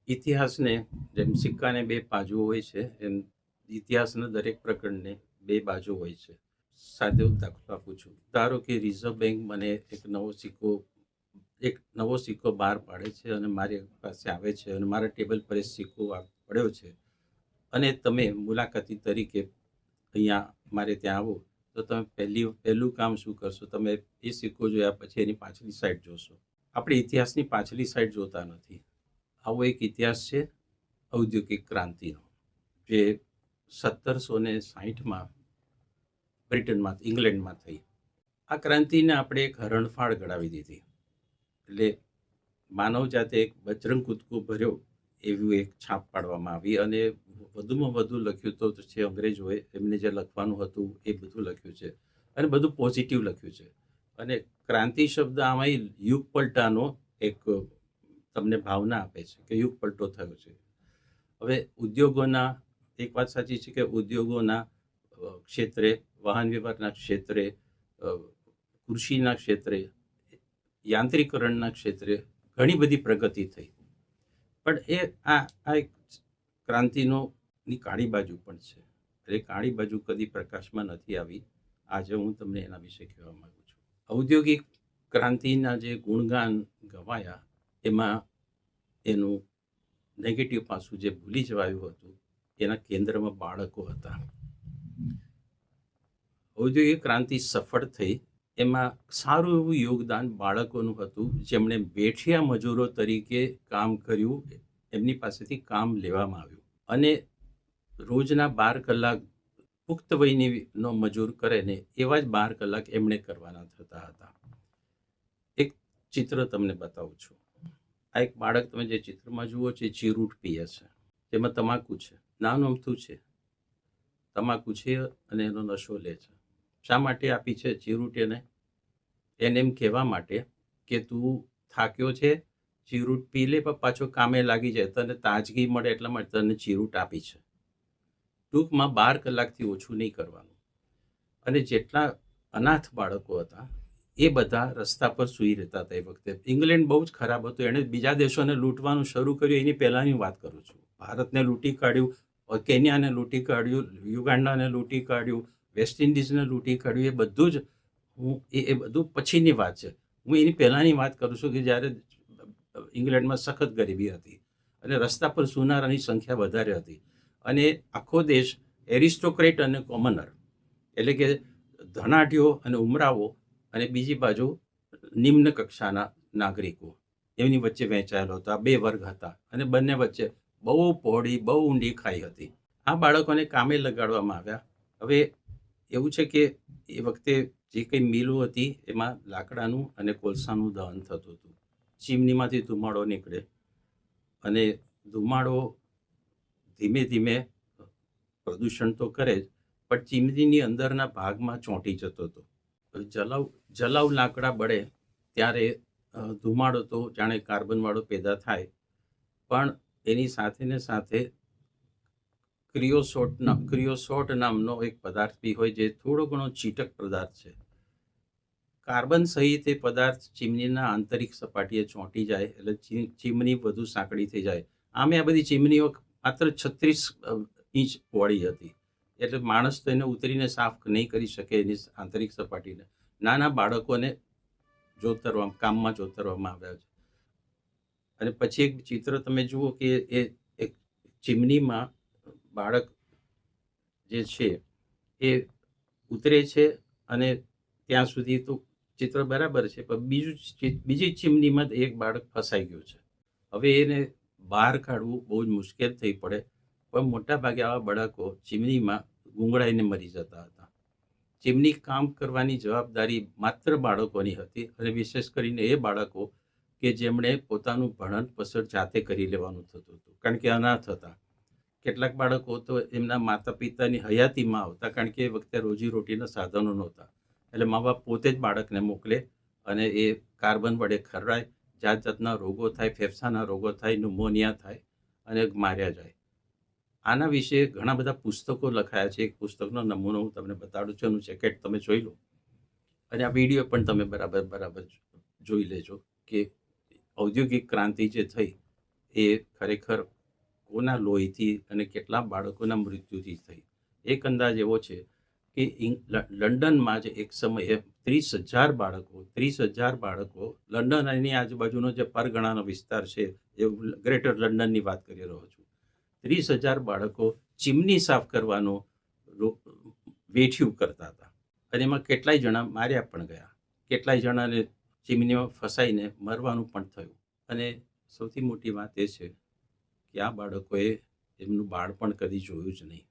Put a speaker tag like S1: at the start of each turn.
S1: ઇતિહાસને જેમ સિક્કાને બે બાજુ હોય છે એમ ઇતિહાસના દરેક પ્રકરણને બે બાજુ હોય છે. સાદો દાખલો આપું છું. ધારો કે રિઝર્વ બેંક મને એક નવો સિક્કો બહાર પાડે છે અને મારી પાસે આવે છે અને મારા ટેબલ પર એ સિક્કો પડ્યો છે અને તમે મુલાકાતી તરીકે અહીંયા મારે ત્યાં આવો તો તમે પહેલું કામ શું કરશો? તમે એ સિક્કો જોયા પછી એની પાછલી સાઈડ જોશો. આપણે ઇતિહાસની પાછલી સાઈડ જોતા નથી. આવો એક ઇતિહાસ છે ઔદ્યોગિક ક્રાંતિનો, જે 1760માં બ્રિટનમાં ઇંગ્લેન્ડમાં થઈ. આ ક્રાંતિને આપણે એક હરણફાળ ગણાવી દીધી. એટલે માનવ જાતે એક બજરંગ કૂદકો ભર્યો એવું એક છાપ પાડવામાં આવી અને વધુમાં વધુ લખ્યું તો છે અંગ્રેજોએ. એમને જે લખવાનું હતું એ બધું લખ્યું છે અને બધું પોઝિટિવ લખ્યું છે. અને ક્રાંતિ શબ્દ આમાં યુગ પલટાનો એક તમને ભાવના આપે છે કે યુગ પલટો થયો છે. હવે ઉદ્યોગોના, એક વાત સાચી છે કે ઉદ્યોગોના ક્ષેત્રે, વાહન વ્યવહારના ક્ષેત્રે, કૃષિના ક્ષેત્રે, યાંત્રિકરણના ક્ષેત્રે ઘણી બધી પ્રગતિ થઈ. પણ આ એક ક્રાંતિની કાળી બાજુ પણ છે. એ કાળી બાજુ કદી પ્રકાશમાં નથી આવી. આજે હું તમને એના વિશે કહેવા માંગુ છું. ઔદ્યોગિક ક્રાંતિના જે ગુણગાન ગવાયા એમાં એનું નેગેટિવ પાસું જે ભૂલી જવાયું હતું, એના કેન્દ્રમાં બાળકો હતા. ઔદ્યોગિક ક્રાંતિ સફળ થઈ એમાં સારું એવું યોગદાન બાળકોનું હતું, જેમણે બેઠિયા મજૂરો તરીકે કામ કર્યું. એમની પાસેથી કામ લેવામાં આવ્યું અને રોજના 12 કલાક પુખ્ત વયનો મજૂર કરે ને એવા જ 12 કલાક એમણે કરવાના થતા હતા. એક ચિત્ર તમને બતાવું છું. આ એક બાળક તમે જે ચિત્રમાં જુઓ છો એ ચીરૂટ પીએ છે, જેમાં તમાકુ છે. નાનું અમથું છે, તમાકુ છે અને એનો નશો લે છે. શા માટે આપી છે ચીરૂટ એને એમ કહેવા માટે કે તું થાક્યો છે, ચીરૂટ પી લે, પણ પાછો કામે લાગી જાય, તને તાજગી મળે એટલા માટે તને ચીરૂટ આપી છે. ટૂંકમાં 12 કલાકથી ઓછું નહીં કરવાનું. અને જેટલા અનાથ બાળકો હતા એ બધા રસ્તા પર સૂઈ રહેતા હતા. એ વખતે ઇંગ્લેન્ડ બહુ જ ખરાબ હતું. એણે બીજા દેશોને લૂંટવાનું શરૂ કર્યું એની પહેલાંની વાત કરું છું. ભારતને લૂંટી કાઢ્યું, કેન્યાને લૂંટી કાઢ્યું, યુગાન્ડાને લૂંટી કાઢ્યું, વેસ્ટ ઇન્ડિઝને લૂંટી કાઢ્યું. એ બધું જ એ બધું પછીની વાત છે. હું એની પહેલાંની વાત કરું છું કે જ્યારે ઇંગ્લેન્ડમાં સખત ગરીબી હતી અને રસ્તા પર સૂનારાની સંખ્યા વધારે હતી અને આખો દેશ એરિસ્ટોક્રેટ અને કોમનર, એટલે કે ધનાઢ્યો અને ઉમરાવો અને બીજી બાજુ નિમ્ન કક્ષાના નાગરિકો, એમની વચ્ચે વહેંચાયેલો હતો. આ બે વર્ગ હતા અને બંને વચ્ચે બહુ પહોળી, બહુ ઊંડી ખાઈ હતી. આ બાળકોને કામે લગાડવામાં આવ્યા. હવે એવું છે કે એ વખતે જે કંઈ મિલો હતી એમાં લાકડાનું અને કોલસાનું દહન થતું હતું. ચીમનીમાંથી ધુમાડો નીકળે અને ધુમાડો ધીમે ધીમે પ્રદૂષણ તો કરે જ, પણ ચીમનીની અંદરના ભાગમાં ચોંટી જતો હતો. જલાવ લાકડા બળે ત્યારે ધુમાડો તો જાણે કાર્બનવાળો પેદા થાય, પણ એની સાથે ને સાથે ક્રિયોસોટ નામનો એક પદાર્થ બી હોય, જે થોડો ઘણો ચીટક પદાર્થ છે. કાર્બન સહિત એ પદાર્થ ચીમનીના આંતરિક સપાટીએ ચોંટી જાય એટલે ચીમની વધુ સાંકડી થઈ જાય. આમે આ બધી ચીમનીઓ માત્ર 36 ઇંચ પહોળી હતી, એટલે માણસ તો એને ઉતરીને સાફ નહીં કરી શકે એની આંતરિક સપાટીને. નાના બાળકોને કામમાં જોતરવામાં આવ્યા છે. અને પછી એક ચિત્ર તમે જુઓ કે એ એક ચીમનીમાં બાળક જે છે એ ઉતરે છે અને ત્યાં સુધી તો ચિત્ર બરાબર છે, પણ બીજી ચીમનીમાં એક બાળક ફસાઈ ગયું છે. હવે એને બહાર કાઢવું બહુ જ મુશ્કેલ થઈ પડે, પણ મોટા ભાગે આવા બાળકો ચીમનીમાં ગુંગળાઈને મરી જતા હતા. ચીમની કામ કરવાની જવાબદારી માત્ર બાળકોની હતી અને વિશેષ કરીને એ બાળકો કે જેમણે પોતાનું ભણન પસર જાતે કરી લેવાનું થતું હતું, કારણ કે અનાથ હતા. કેટલાક બાળકો તો એમના માતા પિતાની હયાતીમાં આવતા, કારણ કે એ વખતે રોજીરોટીના સાધનો નહોતા. એટલે મા બાપ પોતે જ બાળકને મોકલે અને એ કાર્બન વડે ખરડાય, જાત જાતના રોગો થાય, ફેફસાના રોગો થાય, ન્યુમોનિયા થાય અને માર્યા જાય. આના વિશે ઘણા બધા પુસ્તકો લખાયા છે. એક પુસ્તકનો નમૂનો હું તમને બતાડું છું, એનું જેકેટ તમે જોઈ લો અને આ વિડીયો પણ તમે બરાબર જોઈ લેજો કે ઔદ્યોગિક ક્રાંતિ જે થઈ એ ખરેખર કોના લોહીથી અને કેટલા બાળકોના મૃત્યુથી થઈ. એક અંદાજ એવો છે કે લંડનમાં જ એક સમયે 30,000 બાળકો લંડન અને એની આજુબાજુનો જે પરગણાનો વિસ્તાર છે, એ ગ્રેટર લંડનની વાત કરી રહ્યો છું. 30,000 બાળકો ચીમની સાફ કરવાનું વેઠિયું કરતા હતા અને એમાં કેટલાય જણા માર્યા પણ ગયા. કેટલાય જણાને ચીમનીમાં ફસાઈને મરવાનું પણ થયું. અને સૌથી મોટી વાત એ છે કે આ બાળકોએ એમનું બાળપણ કદી જોયું જ નહીં.